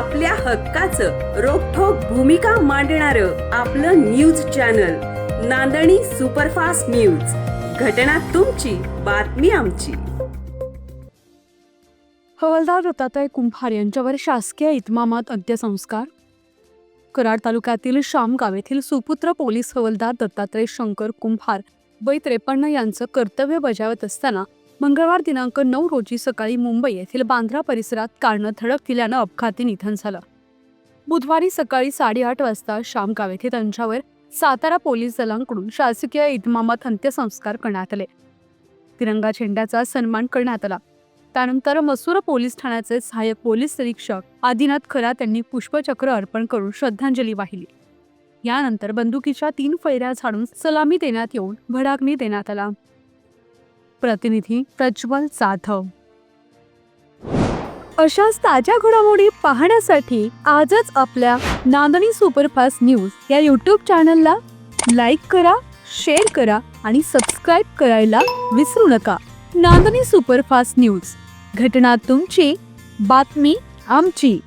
आपल्या हक्काचं रोखठोक भूमिका मांडणारं आपलं न्यूज चॅनल नांदणी सुपरफास्ट न्यूज. घटना तुमची, बातमी आमची. हवालदार दत्तात्रय कुंभार यांच्यावर शासकीय इतमामात अंत्यसंस्कार. कराड तालुक्यातील शामगाव येथील सुपुत्र पोलीस हवालदार दत्तात्रय शंकर कुंभार वय 53 यांचं कर्तव्य बजावत असताना मंगळवार दिनांक 9 रोजी सकाळी मुंबई येथील बांद्रा परिसरात कारनं धडक दिल्यानं अपघाती निधन झालं. बुधवारी सकाळी 8:30 वाजता शामगाव येथे त्यांच्यावर सातारा पोलीस दलाकडून शासकीय इतमामात अंत्यसंस्कार करण्यात आले. तिरंगा झेंड्याचा सन्मान करण्यात आला. त्यानंतर मसूर पोलीस ठाण्याचे सहाय्यक पोलीस निरीक्षक आदिनाथ खरात यांनी पुष्पचक्र अर्पण करून श्रद्धांजली वाहिली. यानंतर बंदुकीच्या 3 फैऱ्या झाडून सलामी देण्यात येऊन भडाग्नी देण्यात आला. प्रतिनिधी प्रज्वल जाधव. अशाच ताज्या घडामोडी पाहण्यासाठी आजच आपल्या नांदणी सुपरफास्ट न्यूज या YouTube चॅनलला लाईक करा, शेअर करा आणि सबस्क्राईब करायला विसरू नका. नांदणी सुपरफास्ट न्यूज, घटना तुमची, बातमी आमची.